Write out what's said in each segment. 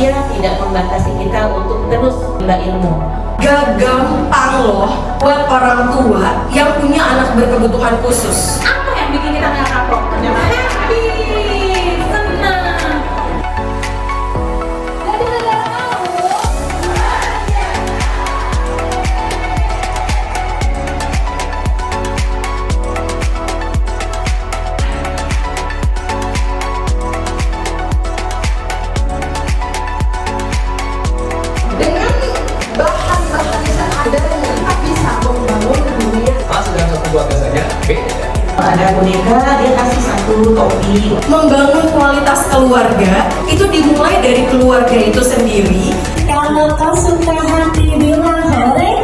usia tidak membatasi kita untuk terus menimba ilmu. Gak gampang loh buat orang tua yang punya anak berkebutuhan khusus. Apa yang bikin kita nggak kapok? Happy, senang. Jadi negara kamu. Dengan bahan-bahan seadanya kita bisa membangun dunia. Mas dalam satu keluarga saja beda. Ada boneka, dia kasih satu topi. Membangun kualitas keluarga itu dimulai dari keluarga itu sendiri. Kalau kau suka hati bilang hore.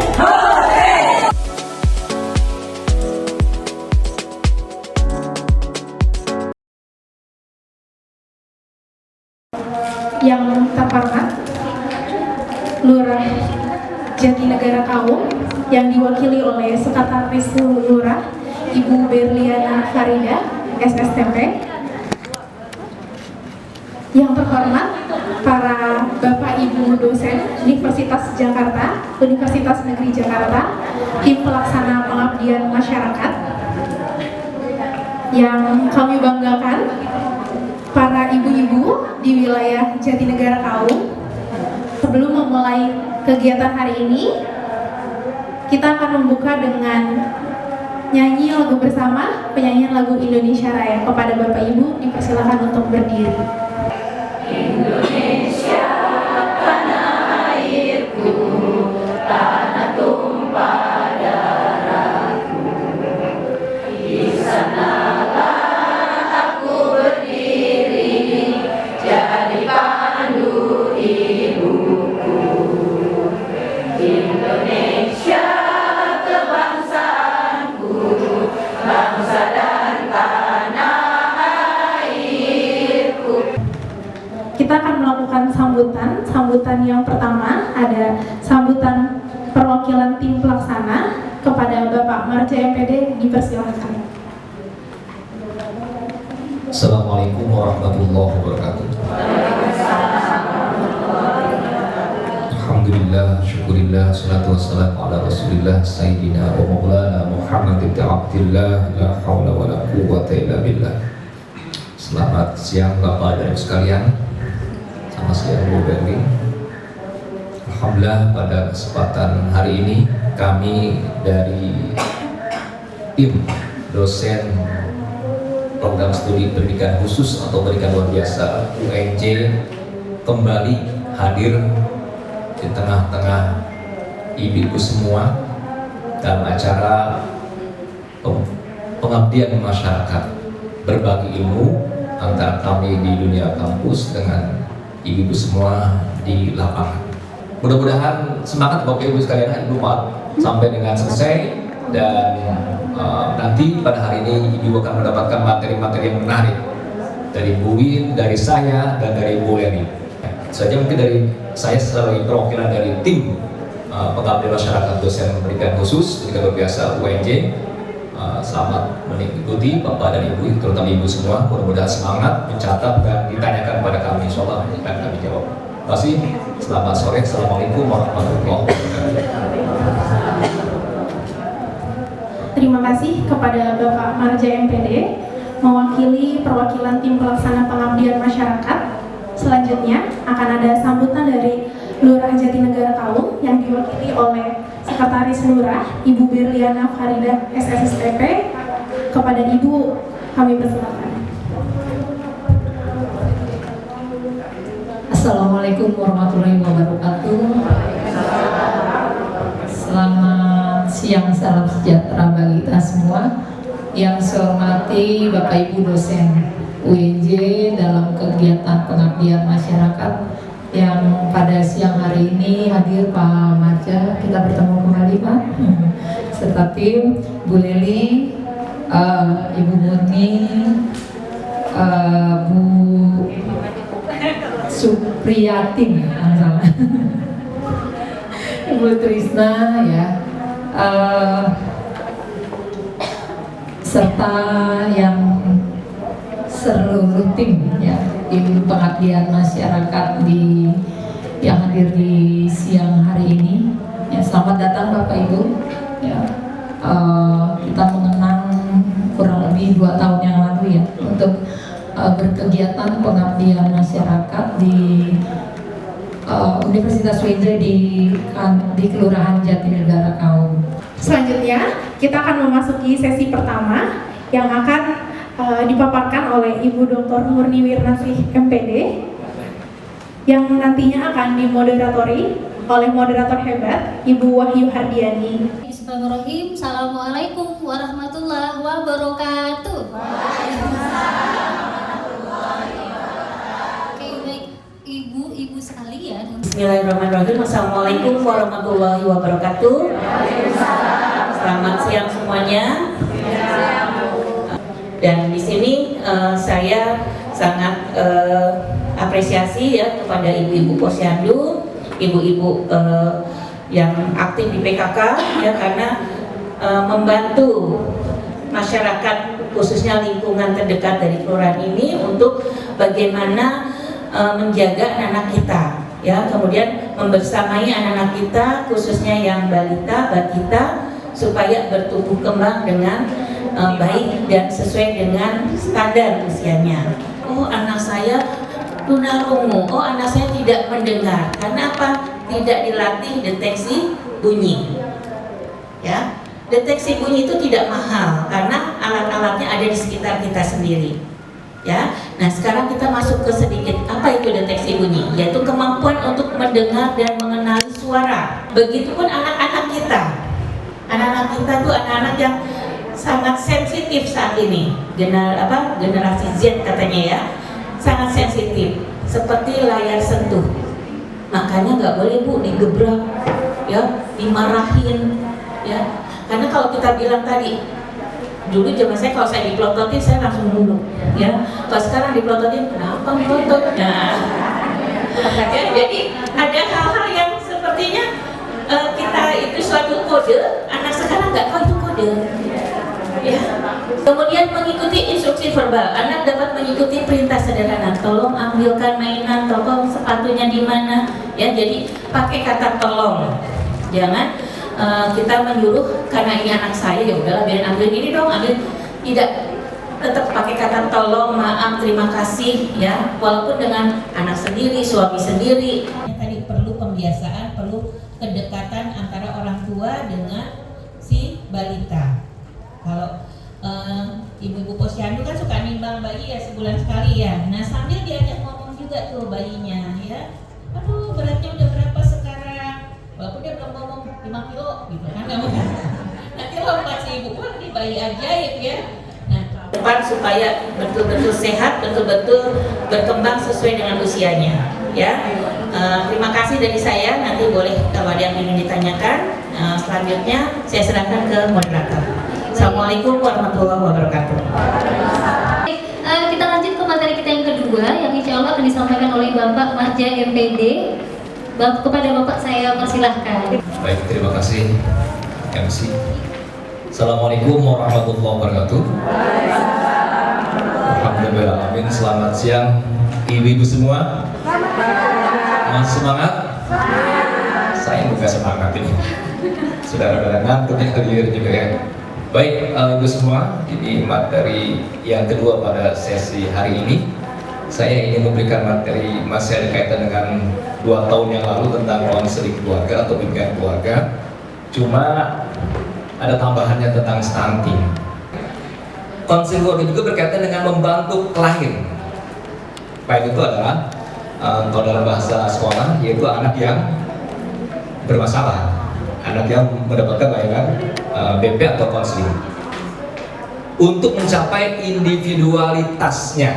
Yang terhormat Lurah Jatinegara Kaum yang diwakili oleh Sekretaris Lurah Ibu Berliana Farida SSTP. Yang terhormat para Bapak Ibu dosen Universitas Jakarta, Universitas Negeri Jakarta, tim pelaksana pengabdian masyarakat. Yang kami banggakan para ibu-ibu di wilayah Jatinegara Kaum. Sebelum memulai kegiatan hari ini, kita akan membuka dengan nyanyi lagu bersama, penyanyian lagu Indonesia Raya. Kepada Bapak Ibu dipersilakan untuk berdiri. Indonesia, tanah airku, tanah tumpah darahku. Di sanalah aku berdiri, jadi pandu ibuku. Indonesia, kebangsaanku, bangsa dan tanah airku. Kita akan melakukan sambutan yang pertama ada sambutan perwakilan tim pelaksana. Kepada Bapak Marja MPD dipersilakan. Assalamualaikum warahmatullahi wabarakatuh. Alhamdulillah, syukurillah, salatu wassalamu ala rasulillah Sayyidina wa maulana Muhammad ibn Abdillah, la hawla wa la quwwata illa billah. Selamat siang Bapak dan Ibu sekalian. Selamat siang Bu Berli. Alhamdulillah pada kesempatan hari ini kami dari tim dosen program studi pendidikan khusus atau pendidikan luar biasa UNJ kembali hadir di tengah-tengah ibu-ibu semua dalam acara pengabdian masyarakat, berbagi ilmu antara kami di dunia kampus dengan ibu-ibu semua di lapangan. Mudah-mudahan semangat Bapak Ibu sekalian Ibu sampai dengan selesai, dan nanti pada hari ini Ibu akan mendapatkan materi-materi yang menarik dari Bu Win, dari saya, dan dari Bu Leni. Saja mungkin dari saya sebagai perwakilan dari tim pengabdian masyarakat dosen pendidikan khusus pendidikan luar biasa UNJ. Selamat mengikuti Bapak dan Ibu, terutama Ibu semua. Mudah-mudahan semangat mencatat dan ditanyakan kepada kami, insyaallah akan kami jawab. Terima kasih. Selamat sore. Assalamualaikum warahmatullahi wabarakatuh. Terima kasih kepada Bapak Marja MPD mewakili perwakilan tim pelaksana pengabdian masyarakat. Selanjutnya akan ada sambutan dari Lurah Jatinegara Kaum yang diwakili oleh Sekretaris Lurah Ibu Berliana Farida SSTP. Kepada Ibu kami persilakan. Assalamualaikum warahmatullahi wabarakatuh. Selamat siang, salam sejahtera bagi kita semua. Yang saya hormati Bapak Ibu dosen UNJ dalam kegiatan pengabdian masyarakat yang pada siang hari ini hadir Pak Marja, kita bertemu kembali Pak, serta tim Bu Leli, Ibu Murni, Bu Supriyatin, Ibu Trisna ya, serta yang seluruh tim ya. tim pengabdian masyarakat yang hadir di siang hari ini. Ya, selamat datang Bapak Ibu. Ya, kita mengenang kurang lebih 2 tahun yang lalu ya untuk berkegiatan pengabdian masyarakat di Universitas WJ di Kelurahan Jatinegara Kaum. Selanjutnya, kita akan memasuki sesi pertama yang akan dipaparkan oleh Ibu Dr. Murni Wirnasih MPD yang nantinya akan dimoderatori oleh moderator hebat Ibu Wahyu Hardiani. Bismillahirrahmanirrahim. Assalamualaikum warahmatullahi wabarakatuh. Oke, baik ibu-ibu sekalian. Bismillahirrahmanirrahim. Assalamualaikum warahmatullahi wabarakatuh. Selamat siang semuanya. Dan di sini saya sangat apresiasi ya kepada ibu-ibu posyandu, ibu-ibu yang aktif di PKK ya, karena membantu masyarakat khususnya lingkungan terdekat dari kelurahan ini untuk bagaimana menjaga anak-anak kita ya, kemudian membersamai anak-anak kita khususnya yang balita, batita supaya bertumbuh kembang dengan baik dan sesuai dengan standar usianya. Oh, anak saya tunarungu, oh anak saya tidak mendengar. Karena apa? Tidak dilatih deteksi bunyi. Ya, deteksi bunyi itu tidak mahal karena alat-alatnya ada di sekitar kita sendiri. Ya, nah sekarang kita masuk ke sedikit apa itu deteksi bunyi, yaitu kemampuan untuk mendengar dan mengenali suara. Begitupun anak-anak kita. Anak-anak kita tuh anak-anak yang sangat sensitif saat ini, generasi Z katanya ya, sangat sensitif, seperti layar sentuh. Makanya nggak boleh Bu digebrak, ya, dimarahin, ya. Karena kalau kita bilang tadi, dulu zaman saya kalau saya dipelototin saya langsung nunduk, ya. Kalau sekarang dipelototin, kenapa melotot? Nah, ya, jadi ada hal-hal yang sepertinya kita itu suatu kode, anak sekarang nggak tahu itu kode. Ya. Kemudian mengikuti instruksi verbal, anak dapat mengikuti perintah sederhana, tolong ambilkan mainan, tolong sepatunya di mana, ya. Jadi pakai kata tolong, jangan kita menyuruh karena ini anak saya ya udahlah biar ambil ini dong, ambil, tidak, tetap pakai kata tolong, maaf, terima kasih, ya, walaupun dengan anak sendiri, suami sendiri. Tadi perlu pembiasaan, perlu kedekatan antara orang tua dengan si balita. Kalau ibu-ibu posyandu kan suka nimbang bayi ya sebulan sekali ya. Nah sambil diajak ngomong juga tuh bayinya ya. Aduh beratnya udah berapa sekarang? Walaupun dia belum ngomong 5 kilo gitu kan. Nanti lompat si ibu, wah ini bayi ajaib ya. Nah depan supaya betul-betul sehat, betul-betul berkembang sesuai dengan usianya ya. Terima kasih dari saya. Nanti boleh kalau ada yang ingin ditanyakan, selanjutnya saya serahkan ke moderator. Assalamualaikum warahmatullahi wabarakatuh. Kita lanjut ke materi kita yang kedua yang insya Allah akan disampaikan oleh Bapak Marja MPD. Kepada Bapak saya persilahkan. Baik, terima kasih MC. Assalamualaikum warahmatullahi wabarakatuh. Alhamdulillah, amin. Selamat siang ibu-ibu semua. Masih semangat? Saya juga semangat ini. Saudara-saudara ngantuk hadir juga ya. Baik, ibu semua, ini materi yang kedua pada sesi hari ini. Saya ingin memberikan materi masih ada kaitan dengan 2 tahun yang lalu tentang konseling keluarga atau bimbingan keluarga. Cuma ada tambahannya tentang stunting. Konseling keluarga juga berkaitan dengan membantu klien. Baik itu adalah kalau dalam bahasa sekolah yaitu anak yang bermasalah, anak yang mendapatkan layanan BP atau konseling untuk mencapai individualitasnya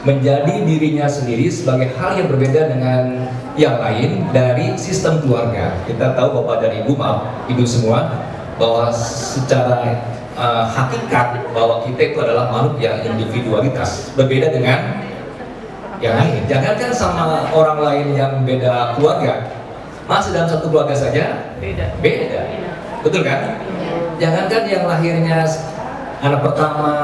menjadi dirinya sendiri sebagai hal yang berbeda dengan yang lain dari sistem keluarga. Kita tahu Bapak dan Ibu, maaf Ibu semua, bahwa secara hakikat bahwa kita itu adalah makhluk yang individualitas, berbeda dengan yang lain. Jangankan sama orang lain yang beda keluarga, masih dalam satu keluarga saja beda. Betul kan? Jangankan yang lahirnya anak pertama,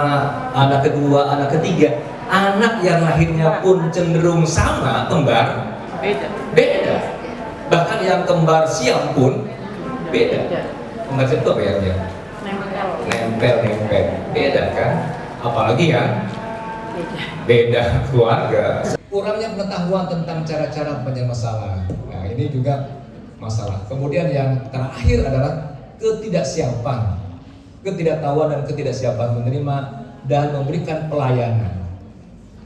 anak kedua, anak ketiga, anak yang lahirnya pun cenderung sama, kembar, beda. Bahkan yang kembar siam pun beda. Kembar siam itu apa ya? Nempel, beda kan? Apalagi ya beda keluarga. Kurangnya pengetahuan tentang cara-cara penyelesaian masalah. Nah, ini juga masalah. Kemudian yang terakhir adalah ketidaksiapan, ketidaktahuan dan ketidaksiapan menerima dan memberikan pelayanan.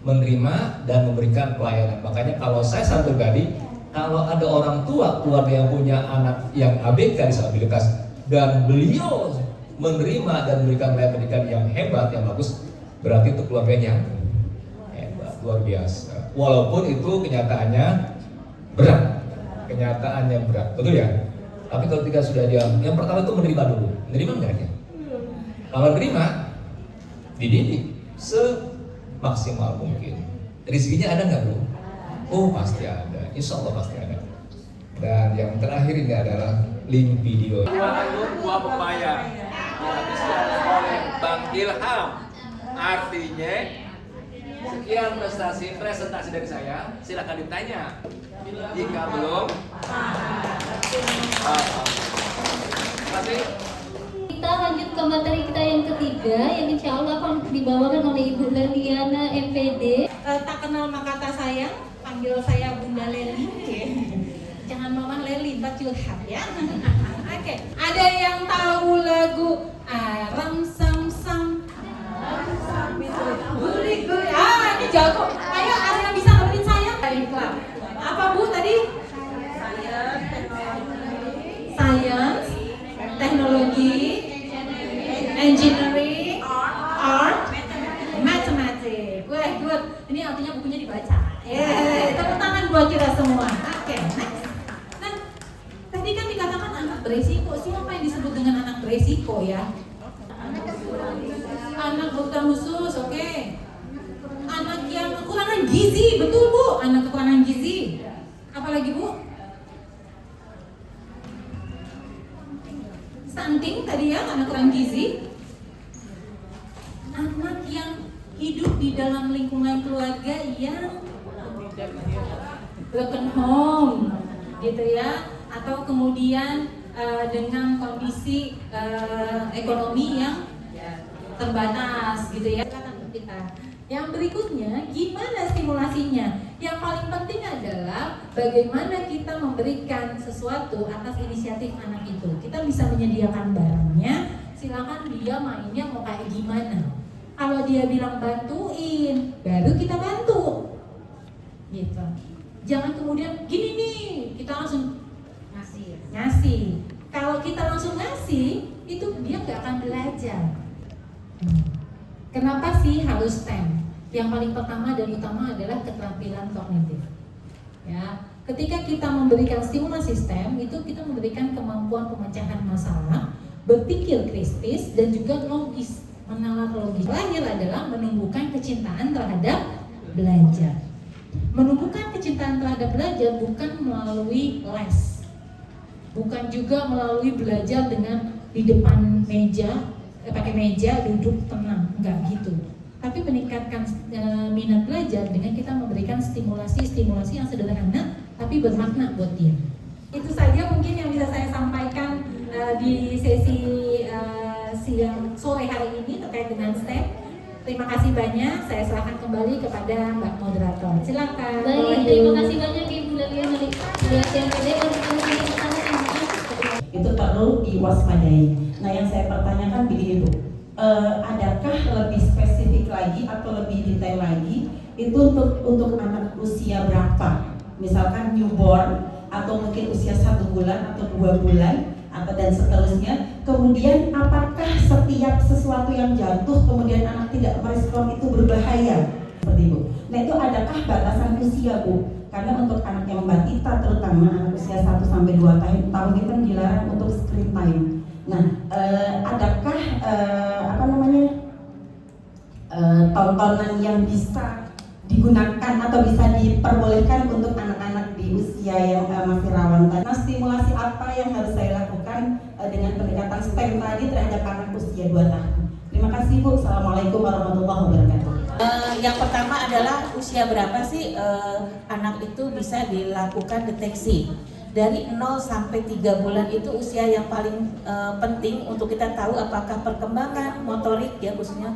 Menerima dan memberikan pelayanan. Makanya kalau saya satu pribadi, kalau ada orang tua keluarga yang punya anak yang ABK disabilitas dan beliau menerima dan memberikan pelayanan pendidikan yang hebat, yang bagus, berarti itu keluarganya hebat, luar biasa. Walaupun itu kenyataannya berat, betul ya? Tapi kalau tidak sudah dia, yang pertama itu menerima dulu, menerima enggak ya? Kalau menerima, dididik semaksimal mungkin. Rezekinya ada nggak bro? Oh pasti ada, insya Allah pasti ada. Dan yang terakhir ini adalah link video. Buah pepaya dihabiskan oleh Bang Ilham. Artinya sekian presentasi dari saya. Silakan ditanya. Jika belum, masih. Kita lanjut ke materi kita yang ketiga, yang insya Allah akan dibawakan oleh Ibu Leliana MPD. Tak kenal maka tak sayang, panggil saya Bunda Leli. Jangan Mama Leli, Mbak Julhab ya. Oke, ada yang tahu lagu Aram Sam Sam? Guri guri. Ini jago. Ayo, ada yang bisa nemenin saya? Apa Bu tadi? Science, teknologi, engineering, art, mathematics. Wah, good. Ini artinya bukunya dibaca. Tepuk tangan buat kita semua. Oke, next. Nah, tadi kan dikatakan anak beresiko. Siapa yang disebut dengan anak beresiko ya? Anak bukan khusus, oke. Anak yang kekurangan gizi, betul Bu. Anak kekurangan gizi. Apalagi Bu? Stunting tadi ya, anak kurang gizi. Anak yang hidup di dalam lingkungan keluarga yang broken home gitu ya, atau kemudian dengan kondisi ekonomi yang terbatas gitu ya. Yang berikutnya, gimana stimulasinya? Yang paling penting adalah bagaimana kita memberikan sesuatu atas inisiatif anak itu. Kita bisa menyediakan barangnya, silakan dia mainnya mau kayak gimana. Kalau dia bilang bantuin, baru kita bantu. Gitu. Jangan kemudian gini nih, kita langsung ngasih. Kalau kita langsung ngasih, itu dia nggak akan belajar. Kenapa sih harus STEM? Yang paling pertama dan utama adalah keterampilan kognitif. Ya, ketika kita memberikan stimulasi STEM, itu kita memberikan kemampuan pemecahan masalah, berpikir kritis dan juga logis, menalar logis. Terakhir adalah menumbuhkan kecintaan terhadap belajar. Menumbuhkan kecintaan terhadap belajar bukan melalui les, bukan juga melalui belajar dengan di depan meja, pakai meja duduk tenang, enggak gitu. Tapi meningkatkan minat belajar dengan kita memberikan stimulasi yang sederhana tapi bermakna buat dia. Itu saja mungkin yang bisa saya sampaikan di sesi sore hari ini terkait dengan STEM. Terima kasih banyak. Saya serahkan kembali kepada Mbak Moderator. Silakan. Baik, terima kasih banyak Ibu Leliana MPD. Itu perlu diwaspadai. Nah, yang saya pertanyakan begini Bu, adakah lebih spesifik lagi atau lebih detail lagi itu untuk anak usia berapa? Misalkan newborn atau mungkin usia 1 bulan atau 2 bulan atau dan seterusnya. Kemudian apakah setiap sesuatu yang jatuh kemudian anak tidak merespon itu berbahaya? Seperti itu. Nah, itu adakah batasan usia Bu? Karena untuk anak yang balita terutama anak usia 1 sampai 2 tahun itu kan dilarang untuk screen time. Nah, adakah tontonan yang bisa digunakan atau bisa diperbolehkan untuk anak-anak di usia yang masih rawan tadi? Nah, stimulasi apa yang harus saya lakukan dengan pendekatan STEM tadi terhadap anak usia 2 tahun? Terima kasih. kasih Bu. Assalamualaikum warahmatullahi wabarakatuh. Yang pertama adalah usia berapa sih anak itu bisa dilakukan deteksi. Dari 0 sampai 3 bulan itu usia yang paling penting untuk kita tahu apakah perkembangan motorik ya, khususnya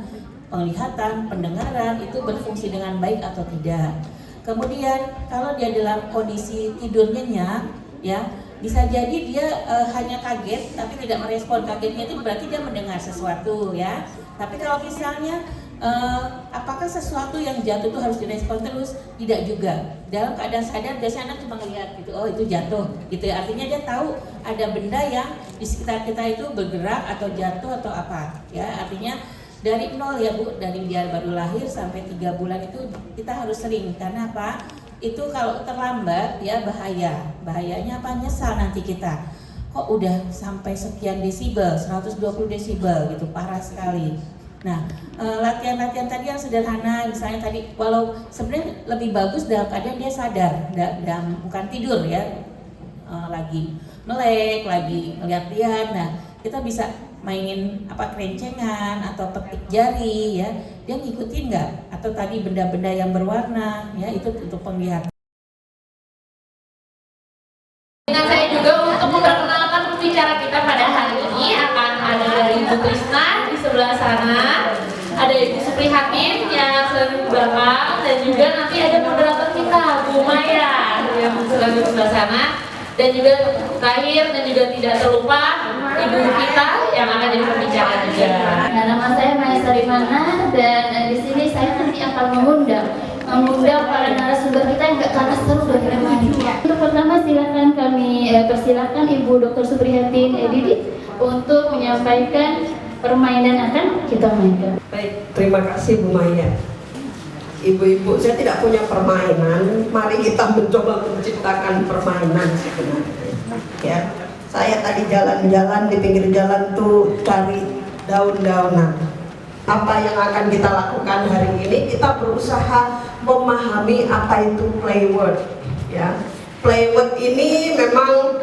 penglihatan, pendengaran itu berfungsi dengan baik atau tidak. Kemudian kalau dia dalam kondisi tidur nyenyak ya, bisa jadi dia hanya kaget tapi tidak merespon. Kagetnya itu berarti dia mendengar sesuatu ya. Tapi kalau misalnya apakah sesuatu yang jatuh itu harus direspon terus? Tidak juga. Dalam keadaan sadar biasanya anak cuma ngelihat gitu, oh itu jatuh gitu ya. Artinya dia tahu ada benda yang di sekitar kita itu bergerak atau jatuh atau apa ya. Artinya dari 0 ya Bu, dari dia baru lahir sampai 3 bulan itu kita harus sering. Karena apa? Itu kalau terlambat ya bahaya. Bahayanya apa? Nyesal nanti kita. Kok udah sampai sekian desibel, 120 desibel gitu, parah sekali. Nah, latihan-latihan tadi yang sederhana, misalnya tadi, walau sebenarnya lebih bagus dalam keadaan dia sadar, bukan tidur ya, lagi melek, lagi ngeliat-liat. Nah, kita bisa mainin apa kerencengan atau petik jari ya, dia ngikutin nggak? Atau tadi benda-benda yang berwarna ya, itu untuk penglihatan. Dengan saya juga untuk memperkenalkan pembicara kita pada hari ini akan ada dari Ibu Trisna di sebelah sana, ada Ibu Suprihatin yang selalu di belakang, dan juga nanti ada moderator kita Bu Maya yang selalu di sebelah sana, dan juga terakhir dan juga tidak terlupa Ibu kita yang akan jadi pembicara juga. Nah, nama saya Maya Sarimana dan di sini saya nanti akan mengundang para narasumber kita yang gak kalah seru dari yang lain. Untuk pertama silakan kami persilakan Ibu Dr. Suprihatin Didi untuk menyampaikan permainan akan kita mainkan. Baik, terima kasih Bu Maya. Ibu-ibu, saya tidak punya permainan. Mari kita mencoba menciptakan permainan sebenarnya. Ya, saya tadi jalan-jalan di pinggir jalan tuh cari daun-daunan. Apa yang akan kita lakukan hari ini? Kita berusaha memahami apa itu play word. Ya, play word ini memang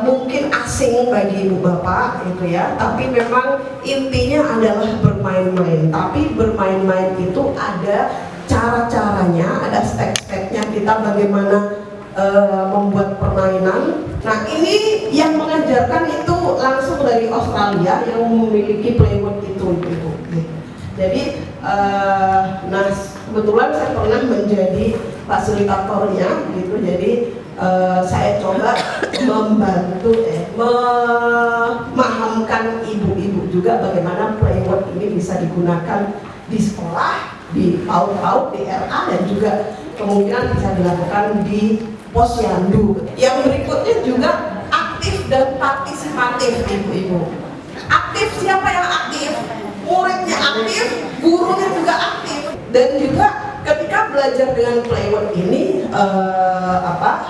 mungkin asing bagi ibu bapak itu ya, tapi memang intinya adalah bermain-main. Tapi bermain-main itu ada cara-caranya, ada step-stepnya kita bagaimana membuat permainan. Nah, ini yang mengajarkan itu langsung dari Australia yang memiliki play word itu. Jadi nah kebetulan saya pernah menjadi fasilitatornya gitu. Jadi saya coba membantu memahamkan ibu-ibu juga bagaimana play word ini bisa digunakan di sekolah, di PAUD, di RA, dan juga kemungkinan bisa dilakukan di posyandu. Yang berikutnya juga aktif dan partisipatif ibu-ibu. Aktif, siapa yang aktif? Muridnya aktif, gurunya juga aktif. Dan juga ketika belajar dengan play word ini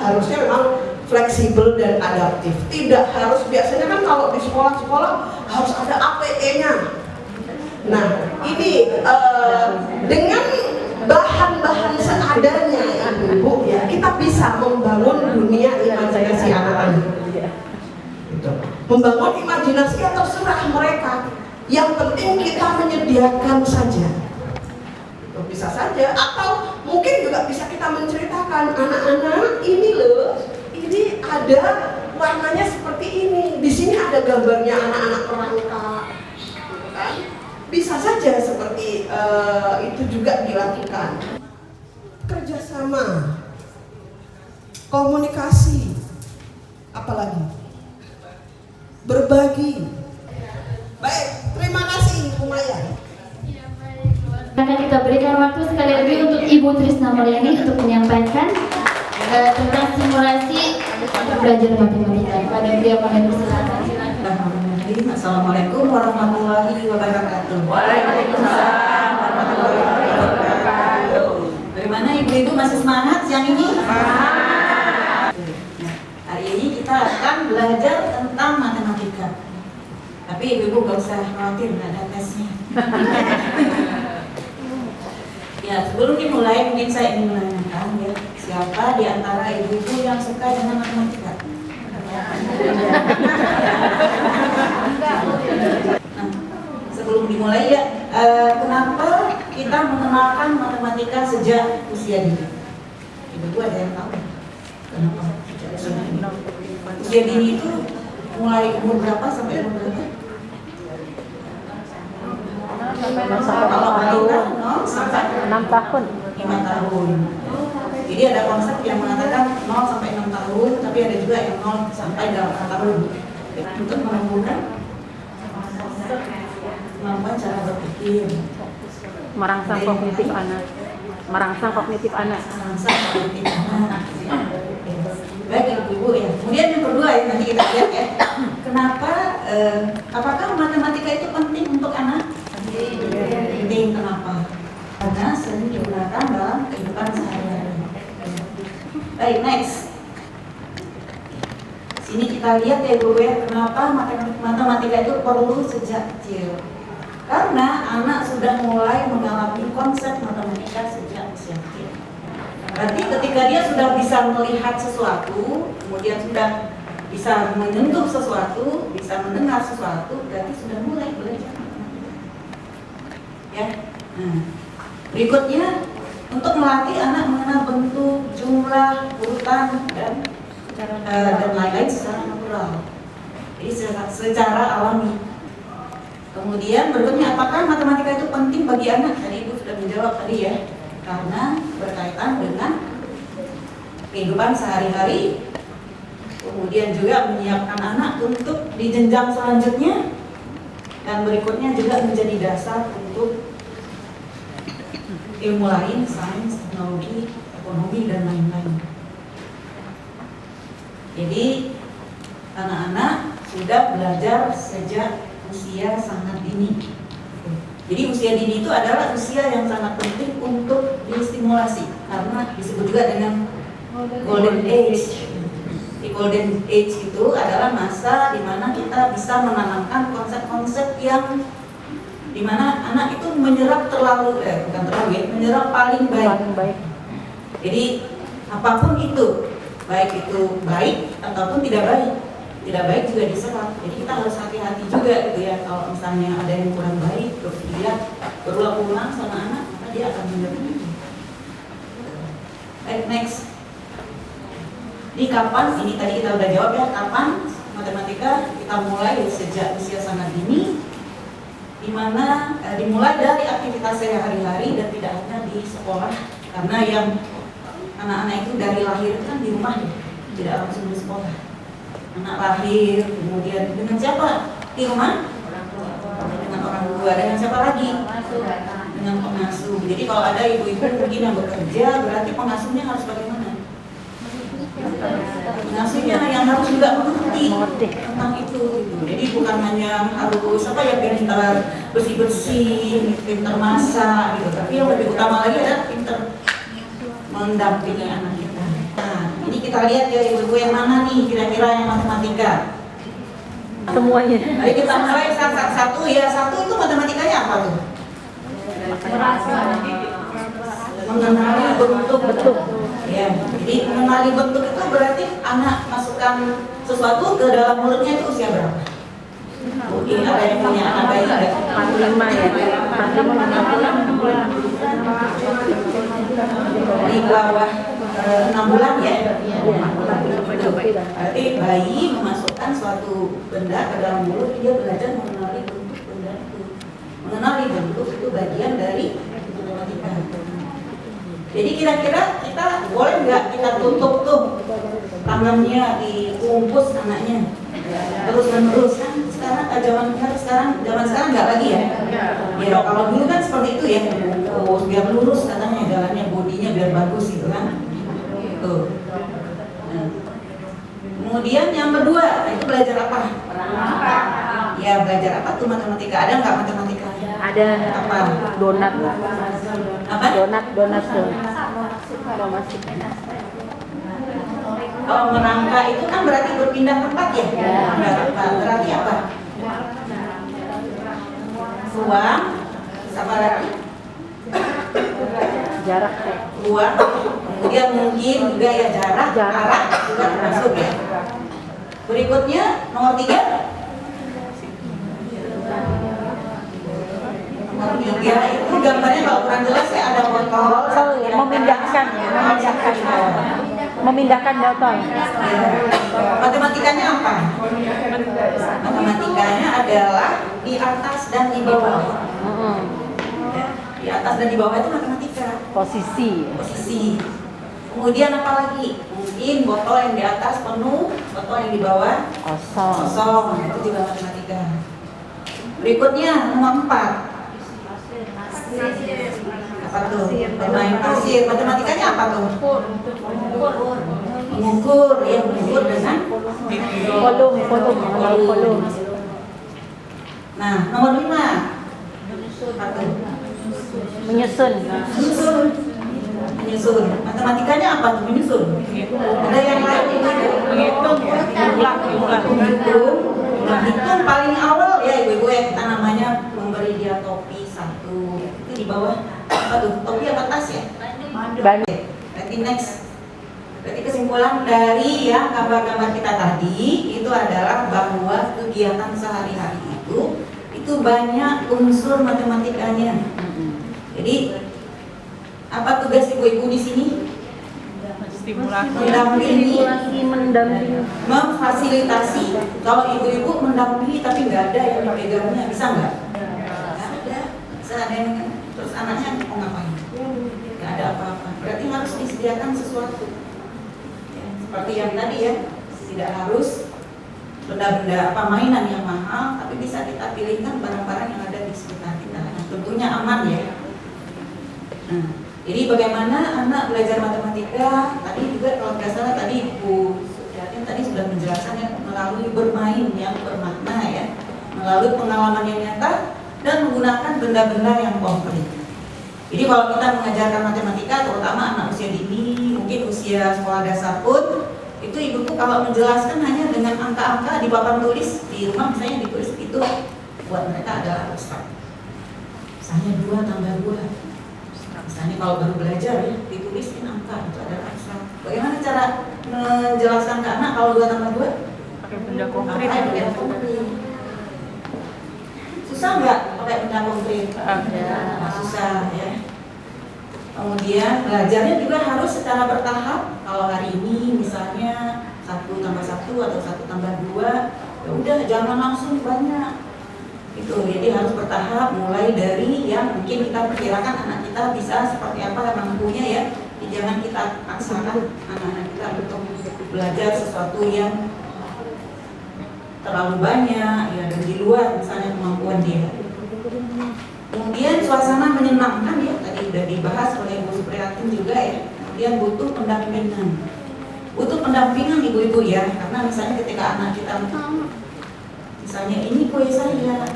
harusnya memang fleksibel dan adaptif. Tidak harus, biasanya kan kalau di sekolah-sekolah harus ada APE-nya. Nah, ini dengan bahan-bahan seadanya ibu-ibu ya, kita bisa membangun dunia imajinasi anak-anak. Membangun imajinasi yang terserah mereka. Yang penting kita menyediakan saja. Bisa saja, atau mungkin juga bisa kita menceritakan, anak-anak ini loh, ini ada warnanya seperti ini. Di sini ada gambarnya anak-anak perangkat, gitu kan? Bisa saja seperti itu juga dilakukan. Kerjasama, komunikasi, apalagi berbagi. Baik, terima kasih Bu Maya. Akan kita berikan waktu sekali lagi untuk Ibu Trisna Maryani untuk menyampaikan tentang simulasi belajar matematika. Pada beliau kami persilakan. Assalamualaikum warahmatullahi wabarakatuh. Waalaikumsalam warahmatullahi wabarakatuh. Bagaimana ibu-ibu, masih semangat siang ini? Semangat. Hari ini kita akan belajar tentang matematika. Tapi ibu-ibu gak usah khawatir, gak ada tesnya. Ya, sebelum dimulai mungkin saya ingin menanyakan ya, siapa di antara ibu-ibu yang suka dengan matematika? Nah, sebelum dimulai ya, kenapa kita mengenalkan matematika sejak usia dini? Ibu ada yang tahu? Kenapa sejak usia dini? Usia dini itu mulai umur berapa sampai umur berapa? Kalau balita 0 sampai 6 tahun. 5 tahun. Jadi ada konsep yang mengatakan 0 sampai 6 tahun, tapi ada juga yang 0 sampai 8 tahun. Untuk menumbuhkan kemampuan cara berpikir, Merangsang kognitif anak. Merangsang kognitif anak. merangsang kognitif anak. Baik ibu-ibu ya. Kemudian yang kedua ya, nanti kita lihat ya. Kenapa? Apakah matematika itu penting untuk anak? Penting. Kenapa? Karena sering digunakan dalam kehidupan sehari-hari. Baik, next. Sini kita lihat ya ibu ya, kenapa matematika itu perlu sejak kecil. Karena anak sudah mulai mengalami konsep matematika sejak usia kecil. Berarti ketika dia sudah bisa melihat sesuatu, kemudian sudah bisa menyentuh sesuatu, bisa mendengar sesuatu, berarti sudah mulai belajar matematika. Ya. Nah, berikutnya untuk melatih anak mengenal bentuk, jumlah, urutan dan lain-lain secara natural. Jadi secara alami. Kemudian berikutnya, apakah matematika itu penting bagi anak? Tadi Ibu sudah menjawab tadi ya. Karena berkaitan dengan kehidupan sehari-hari. Kemudian juga menyiapkan anak untuk di jenjang selanjutnya. Dan berikutnya juga menjadi dasar untuk ilmu lain, sains, teknologi, ekonomi, dan lain-lain. Jadi anak-anak sudah belajar sejak usia sangat dini. Jadi usia dini itu adalah usia yang sangat penting untuk distimulasi, karena disebut juga dengan golden age. Di golden age itu adalah masa di mana kita bisa menanamkan konsep-konsep yang di mana anak itu menyerap menyerap paling baik. Jadi apapun itu, baik itu baik ataupun tidak baik juga diserap. Jadi kita harus hati-hati juga gitu ya, kalau misalnya ada yang kurang baik terus dia berulang-ulang sama anak, maka dia akan menyerap itu. Next. Di kapan, ini tadi kita udah jawab ya, kapan matematika kita mulai sejak usia sangat dini, dimana dimulai dari aktivitas sehari-hari dan tidak hanya di sekolah, karena yang anak-anak itu dari lahir kan di rumah ya, tidak langsung di sekolah. Anak lahir, kemudian dengan siapa di rumah? Dengan orang tua. Dengan siapa lagi? Dengan pengasuh. Jadi kalau ada ibu-ibu mungkin yang bekerja, berarti pengasuhnya harus bagaimana? Pengasuhnya yang harus juga mengerti tentang itu. Jadi bukan hanya harus pintar bersih-bersih, pintar masak gitu, tapi yang lebih utama lagi adalah pintar mendampingi anak kita. Nah, ini kita lihat ya ibu-ibu yang mana nih kira-kira yang matematika? Semuanya. Mari kita mulai satu ya. Satu itu matematikanya apa tuh? Mengenali bentuk. Ya, jadi mengenali bentuk itu berarti anak masukkan sesuatu ke dalam mulutnya itu usia berapa? Mungkin ada yang punya anak bayi nggak? 45 ya. Di bawah 6 bulan ya. Berarti bayi memasukkan suatu benda ke dalam mulut, dia belajar mengenali bentuk benda itu. Mengenali bentuk itu bagian dari matematika. Jadi kira-kira kita boleh nggak kita tutup tuh tangannya, dikumpus anaknya terus menerus kan? Sekarang zaman sekarang nggak lagi ya. Ya kalau dulu kan seperti itu ya, dikumpus biar lurus katanya jalannya, bodinya biar bagus gitu kan. Tuh. Nah. Kemudian yang kedua itu belajar apa? Ya belajar apa tuh matematika? Ada nggak matematika? Ada Apa? donat. Apa? Donat tuh. Kalau merangka itu kan berarti berpindah tempat ya? Berarti apa? Ruang, apa lagi? Jarak. Ruang, kemudian mungkin juga ya jarak, arah juga termasuk ya. Berikutnya nomor 3. 3 itu gambarnya kalau kurang jelas ya ada botol. Memindahkan botol. Matematikanya apa? Matematikanya adalah di atas dan di bawah. Ya, di atas dan di bawah itu matematika. Posisi. Kemudian apa lagi? Mungkin botol yang di atas penuh, botol yang di bawah kosong. Itu juga matematika. Berikutnya nomor 4. Apa tuh? Bermain pasir. Matematikanya apa tuh? Mengukur, ya mengukur dengan kolom. Nah, nomor 5. Apa tuh? Menyusun. Matematikanya apa tuh? Menyusun. Ada yang lain? Menghitung. Menghitung paling awal ya ibu-ibu ya, kita namanya memberi dia topi 1. Itu di bawah apa tuh? Topi apa tas ya? Berarti next. Berarti kesimpulan dari yang gambar-gambar kita tadi itu adalah bahwa kegiatan sehari-hari itu banyak unsur matematikanya. Jadi apa tugas ibu-ibu di sini? Mendampingi, memfasilitasi. Kalau ibu-ibu mendampingi tapi nggak ada yang pegangnya, bisa nggak? Nggak ada. Bisa ada yang terus anaknya mau ngapain? Nggak ada apa-apa. Berarti harus disediakan sesuatu. Ya, seperti yang tadi ya, tidak harus benda-benda apa mainan yang mahal, tapi bisa kita pilihkan barang-barang yang ada di sekitar kita. Nah, tentunya aman ya. Nah, jadi bagaimana anak belajar matematika? Tadi juga kalau tidak salah tadi Bu Sudatin tadi sudah menjelaskan ya, melalui bermain yang bermakna ya, melalui pengalaman yang nyata dan menggunakan benda-benda yang konkret. Jadi kalau kita mengajarkan matematika, terutama anak usia dini, mungkin usia sekolah dasar pun, itu ibuku kalau menjelaskan hanya dengan angka-angka di papan tulis di rumah, misalnya ditulis itu buat mereka adalah abstrak. Misalnya 2 tambah 2. Misalnya kalau baru belajar ya, ditulisin angka itu adalah abstrak. Bagaimana cara menjelaskan ke anak kalau 2 tambah 2? Pakai benda konkret. Susah nggak pakai benda konkret? Susah ya. Kemudian belajarnya juga harus secara bertahap. Kalau hari ini misalnya 1 tambah 1 atau 1 tambah 2, ya udah jangan langsung banyak. Itu jadi harus bertahap, mulai dari yang mungkin kita perkirakan anak kita bisa seperti apa mampunya ya. Jadi jangan kita paksakan anak-anak kita untuk belajar sesuatu yang terlalu banyak ya, dan di luar misalnya kemampuan dia. Kemudian suasana menyenangkan ya, tadi sudah dibahas oleh Bu Supriyatin juga ya. Kemudian butuh pendampingan. Butuh pendampingan ibu-ibu ya, karena misalnya ketika anak kita misalnya ini kue saya,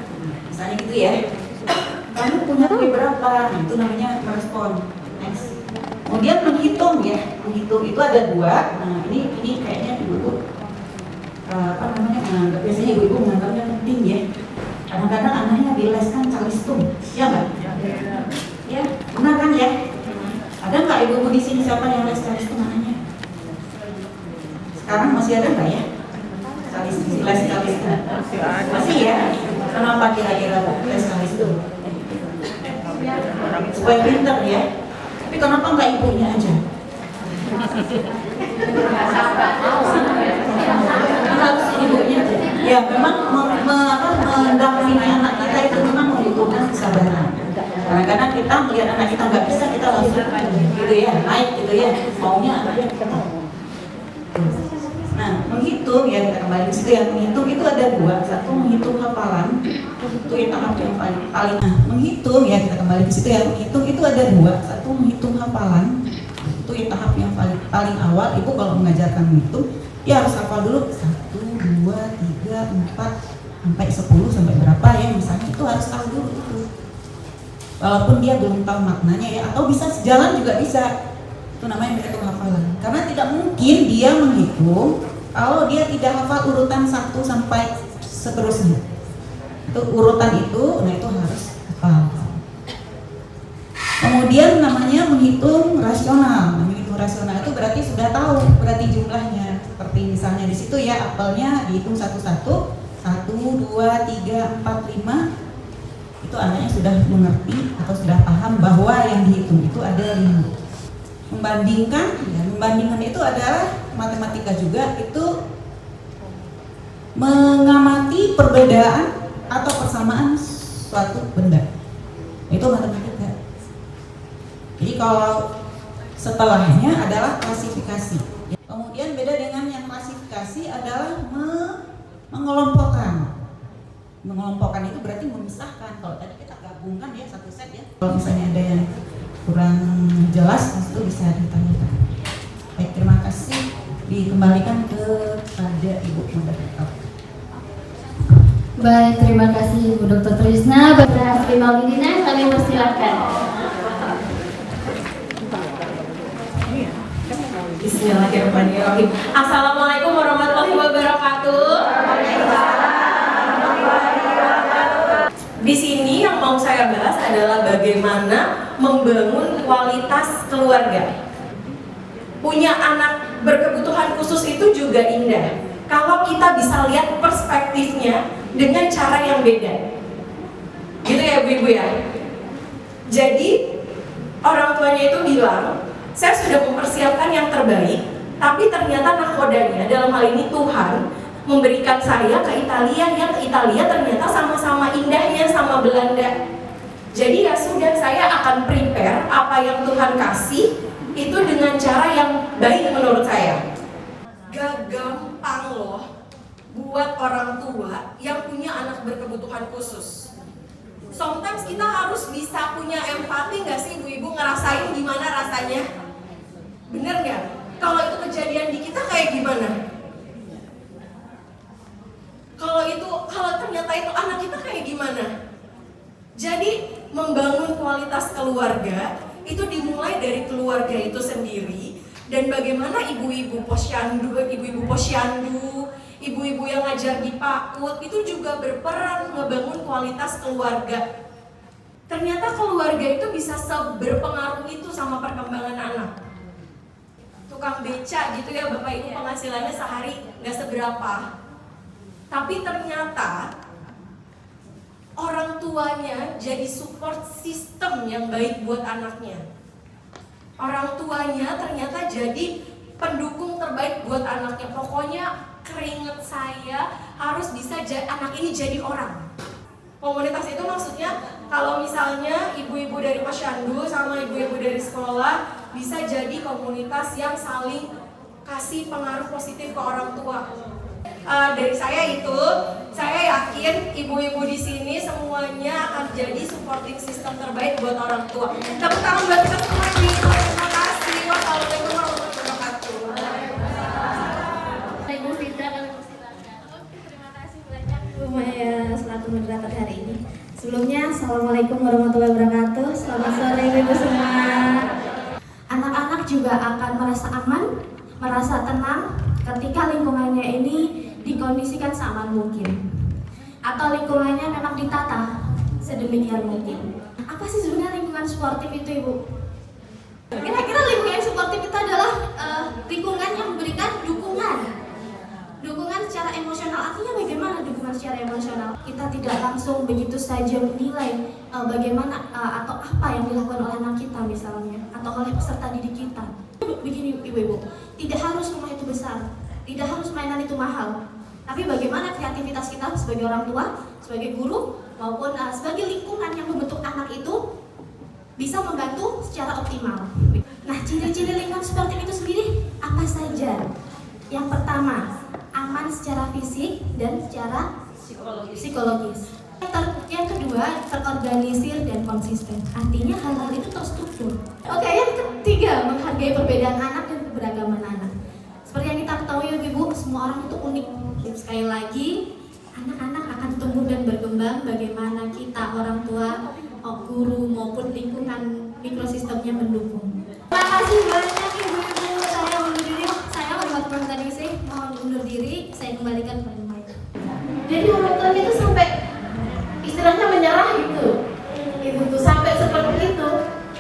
misalnya gitu ya, kamu punya kue berapa? Nah, itu namanya merespon. Next. Kemudian menghitung ya, menghitung itu ada 2. Nah ini kayaknya ibu-ibu biasanya ibu-ibu menganggapnya penting ya. Kadang-kadang anaknya dileskan calistung, ya nggak? Ya, benar kan ya? Ada nggak ibu-ibu di sini siapa yang les calistung anaknya? Sekarang masih ada nggak ya? Les calistung masih ya? Kenapa kira-kira les calistung? Supaya pintar ya. Tapi kenapa nggak ibunya aja? Harus ibunya aja. Ya memang mendampingi anak kita itu memang membutuhkan kesabaran. Kadang-kadang kita melihat anak kita nggak bisa, kita langsung gitu ya, naik gitu ya, maunya anaknya kita. Nah, menghitung ya, kita kembali ke situ ya. Menghitung itu ada 2. Satu menghitung hafalan, itu yang tahap yang paling. Nah, menghitung ya, kita kembali ke situ ya. Menghitung itu ada 2. Satu menghitung hafalan, itu yang tahap yang paling awal. Ibu kalau mengajarkan menghitung, ya harus hafal dulu 1, 2, 3, 4 sampai 10 sampai berapa ya, misalnya itu harus tahu dulu itu. Walaupun dia belum tahu maknanya ya, atau bisa sejalan juga bisa. Itu namanya menghitung hafalan. Karena tidak mungkin dia menghitung kalau dia tidak hafal urutan 1 sampai seterusnya. Itu urutan itu, nah itu harus hafal. Kemudian namanya menghitung rasional. Menghitung rasional itu berarti sudah tahu berarti jumlahnya. Seperti misalnya di situ ya, apelnya dihitung satu-satu, 1, 2, 3, 4, 5. itu anaknya sudah mengerti atau sudah paham bahwa yang dihitung itu ada 5. Membandingkan itu adalah matematika juga, itu mengamati perbedaan atau persamaan suatu benda, itu matematika. Jadi kalau setelahnya adalah klasifikasi. Kemudian beda dengan yang klasifikasi adalah mengelompokkan. Mengelompokkan itu berarti memisahkan. Kalau tadi kita gabungkan ya satu set ya. Kalau misalnya ada yang kurang jelas itu bisa ditanyakan. Baik, terima kasih. Dikembalikan kepada Ibu Moderator. Baik, terima kasih Ibu Dr. Trisna. Bapak Hasbi Maulidina, kami persilakan. Bismillahirrahmanirrahim. Assalamualaikum warahmatullahi wabarakatuh. Di sini yang mau saya bahas adalah bagaimana membangun kualitas keluarga. Punya anak berkebutuhan khusus itu juga indah kalau kita bisa lihat perspektifnya dengan cara yang beda. Gitu ya Bu-ibu ya. Jadi orang tuanya itu bilang, saya sudah mempersiapkan yang terbaik, tapi ternyata nakodanya dalam hal ini Tuhan memberikan saya ke Italia, yang ke Italia ternyata sama-sama indahnya sama Belanda. Jadi ya sudah, saya akan prepare apa yang Tuhan kasih itu dengan cara yang baik menurut saya. Gak gampang loh buat orang tua yang punya anak berkebutuhan khusus. Sometimes kita harus bisa punya empati nggak sih ibu-ibu, ngerasain gimana rasanya? Bener nggak? Kalau itu kejadian di kita kayak gimana? Kalau ternyata itu anak kita kayak gimana? Jadi membangun kualitas keluarga itu dimulai dari keluarga itu sendiri, dan bagaimana ibu-ibu posyandu, ibu-ibu yang ngajar di PAUD itu juga berperan ngebangun kualitas keluarga. Ternyata keluarga itu bisa berpengaruh itu sama perkembangan anak. Tukang beca gitu ya Bapak Ibu, penghasilannya sehari nggak seberapa, tapi ternyata orang tuanya jadi support system yang baik buat anaknya. Orang tuanya ternyata jadi pendukung terbaik buat anaknya. Pokoknya keringet saya harus bisa anak ini jadi orang. Komunitas itu maksudnya kalau misalnya ibu-ibu dari posyandu sama ibu-ibu dari sekolah bisa jadi komunitas yang saling kasih pengaruh positif ke orang tua. Dari saya itu, saya yakin ibu-ibu di sini semuanya akan jadi supporting system terbaik buat orang tua. Tepuk tangan buat kita semua nih. Terima kasih. Wassalamualaikum warahmatullahi wabarakatuh. Ibu Fitra, kami persilakan. Oke, terima kasih banyak Bu Maya selaku moderator hari ini. Sebelumnya, Assalamualaikum warahmatullahi wabarakatuh. Selamat sore ibu semua. Anak-anak juga akan merasa aman, merasa tenang ketika lingkungannya ini dikondisikan seaman mungkin, atau lingkungannya memang ditata sedemikian mungkin. Apa sih sebenarnya lingkungan sportif itu Ibu? Kira-kira lingkungan sportif itu adalah lingkungan yang memberikan dukungan secara emosional. Artinya bagaimana dukungan secara emosional? Kita tidak langsung begitu saja menilai bagaimana atau apa yang dilakukan oleh anak kita misalnya, atau oleh peserta didik kita. Begini ibu-ibu, tidak harus rumah itu besar, tidak harus mainan itu mahal, tapi bagaimana kreativitas kita sebagai orang tua, sebagai guru, maupun sebagai lingkungan yang membentuk anak itu bisa membantu secara optimal. Nah, ciri-ciri lingkungan sportif itu sendiri apa saja? Yang pertama, aman secara fisik dan secara psikologis. Yang kedua, terorganisir dan konsisten. Artinya hal-hal itu terstruktur. Oke, yang ketiga, menghargai perbedaan anak dan keberagaman anak. Seperti yang kita ketahui ibu, semua orang itu unik. Sekali lagi, anak-anak akan tumbuh dan berkembang bagaimana kita orang tua, guru maupun lingkungan mikrosistemnya mendukung. Terima kasih banyak ibu-ibu. Saya undur diri. Saya Mbak Tadi sih mohon undur diri. Saya kembalikan kepada Mike. Jadi orang tuanya itu sampai istilahnya menyerah gitu. Ibu tuh sampai seperti itu.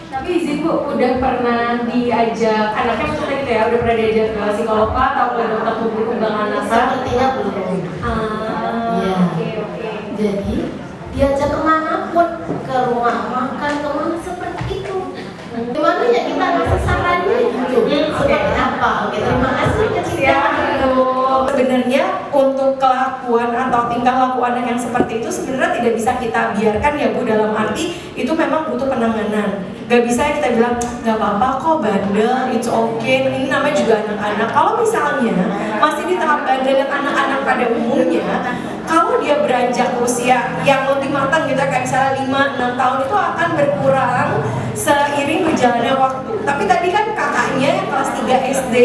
Tapi izin Bu, udah pernah diajak anaknya maksudnya gitu ya, udah pernah diajak ke psikolog atau ke dokter tumbuh kembang anak? Sepertinya belum. Oke. Jadi diajak kemanapun ke rumah makan, kemana seperti itu. Gimana ya kita ngasih sarannya gitu, seperti apa? Oke, terima kasih kecil. Sebenarnya untuk kelakuan atau tingkah laku anak yang seperti itu sebenarnya tidak bisa kita biarkan ya Bu, dalam arti itu memang butuh penanganan. Gak bisa kita bilang gak apa-apa kok bandel, it's okay, ini namanya juga anak-anak. Kalau misalnya masih di tahap bandel yang anak-anak pada umumnya, kalau dia beranjak usia yang lebih matang gitu, kayak misalnya 5-6 tahun, itu akan berkurang seiring berjalannya waktu. Tapi tadi kan kakaknya yang kelas 3 SD,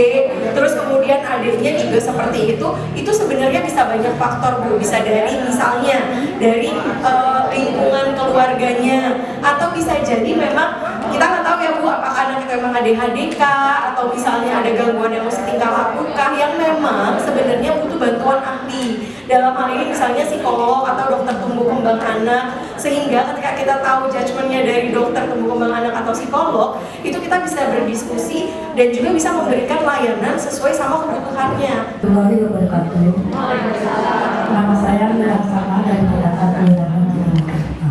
terus kemudian adiknya juga seperti itu sebenarnya bisa banyak faktor Bu. Bisa dari misalnya dari lingkungan keluarganya, atau bisa jadi memang kita nggak tahu ya Bu, apakah anak itu memang ADHD kah, atau misalnya ada gangguan emosi tingkah laku kah, yang memang sebenarnya butuh bantuan ahli. Dalam hal ini misalnya psikolog atau dokter tumbuh kembang anak, sehingga ketika kita tahu judgementnya dari dokter tumbuh kembang anak atau psikolog, itu kita bisa berdiskusi dan juga bisa memberikan layanan sesuai sama kebutuhannya. Nama saya Miraksana dari Kelurahan Jakarta.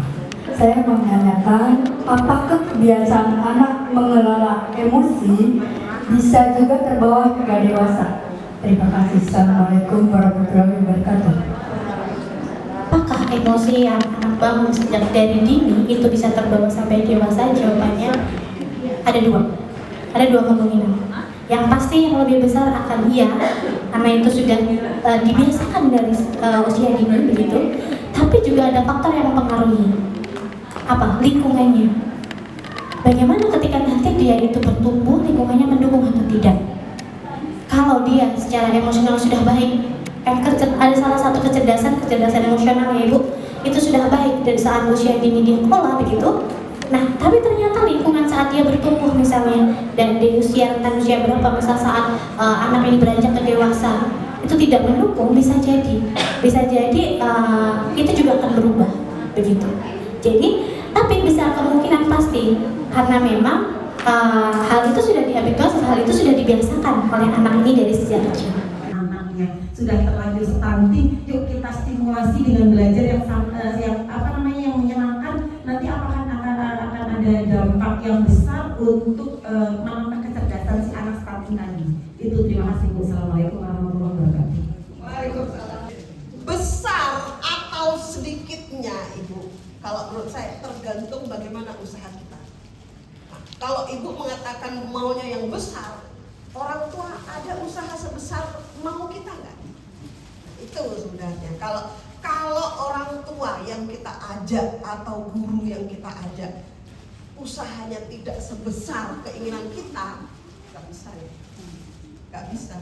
Saya menanyakan, apakah kebiasaan anak mengelola emosi bisa juga terbawa hingga dewasa? Terima kasih. Assalamualaikum warahmatullahi wabarakatuh. Apakah emosi yang anak bangun sejak dari dini itu bisa terbawa sampai dewasa? Jawabannya ada dua kemungkinan. Yang pasti yang lebih besar akan iya, karena itu sudah dibiasakan dari usia dini begitu. Tapi juga ada faktor yang mempengaruhi, apa? Lingkungannya. Bagaimana ketika nanti dia itu bertumbuh, lingkungannya mendukung atau tidak? Kalau dia secara emosional sudah baik, ada salah satu kecerdasan emosional ya Ibu, itu sudah baik dari saat usia dini dia sekolah begitu. Nah, tapi ternyata lingkungan saat dia bertumbuh misalnya, dan di usia rentang usia berapa, misal saat anak ini beranjak ke dewasa, itu tidak mendukung, bisa jadi itu juga akan berubah begitu. Jadi, tapi bisa kemungkinan pasti karena memang hal itu sudah dihabituasi, hal itu sudah dibiasakan oleh anak ini dari sejak kecil. Anaknya sudah terlanjur stunting, yuk kita stimulasi dengan belajar yang menyenangkan. Nanti akan ada dampak yang besar untuk menambah kecerdasan si anak stunting tadi. Itu terima kasih Bu. Assalamualaikum warahmatullahi wabarakatuh. Waalaikumsalam. Besar atau sedikitnya Ibu, kalau menurut saya tergantung bagaimana usaha kita. Kalau Ibu mengatakan maunya yang besar, orang tua ada usaha sebesar mau kita nggak? Itu sebenarnya. Kalau orang tua yang kita ajak atau guru yang kita ajak, usahanya tidak sebesar keinginan kita, nggak bisa ya, nggak bisa.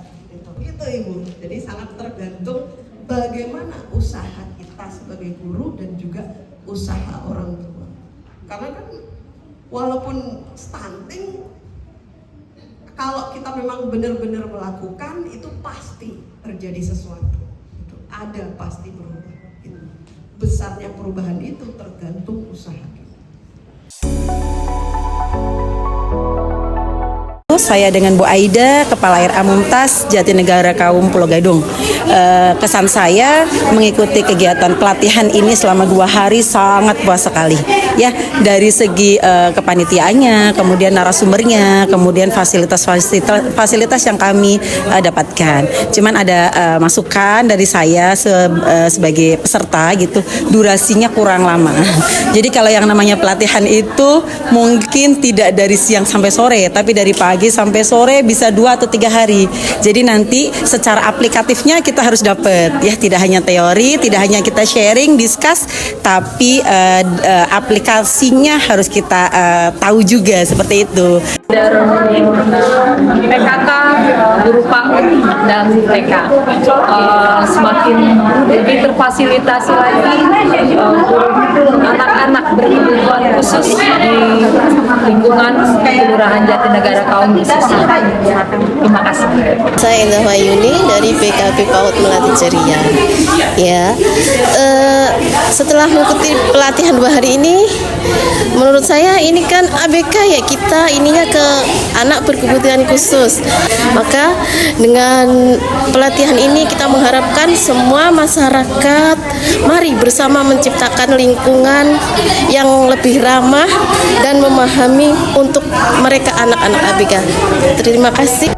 Itu Ibu. Jadi sangat tergantung bagaimana usaha kita sebagai guru dan juga usaha orang tua. Karena kan walaupun stunting, kalau kita memang benar-benar melakukan, itu pasti terjadi sesuatu. Itu ada pasti berubah. Itu. Besarnya perubahan itu tergantung usaha kita. Saya dengan Bu Aida, Kepala RA Mumtaz Jatinegara Kaum Pulau Gadung. Kesan saya mengikuti kegiatan pelatihan ini selama 2 hari sangat puas sekali. Ya, dari segi kepanitiaannya, kemudian narasumbernya, kemudian fasilitas yang kami dapatkan. Cuman ada masukan dari saya sebagai peserta gitu, durasinya kurang lama. Jadi kalau yang namanya pelatihan itu mungkin tidak dari siang sampai sore, tapi dari pagi sampai sore bisa 2 atau 3 hari. Jadi nanti secara aplikatifnya kita harus dapat ya, tidak hanya teori, tidak hanya kita sharing, discuss, tapi aplikasinya harus kita tahu juga seperti itu. PKK guru PAUD dan TK semakin lebih terfasilitasi lagi anak-anak berkebutuhan khusus di lingkungan Kelurahan Jatinegara Kaum khususnya. Terima kasih. Saya Indah Mayuni dari PKP PAUD Melati Ceria. Ya, setelah mengikuti pelatihan 2 hari ini, menurut saya ini kan ABK ya, kita ininya ke anak berkebutuhan khusus. Maka dengan pelatihan ini kita mengharapkan semua masyarakat Mari bersama menciptakan lingkungan yang lebih ramah dan memahami untuk mereka anak-anak ABK. Terima kasih.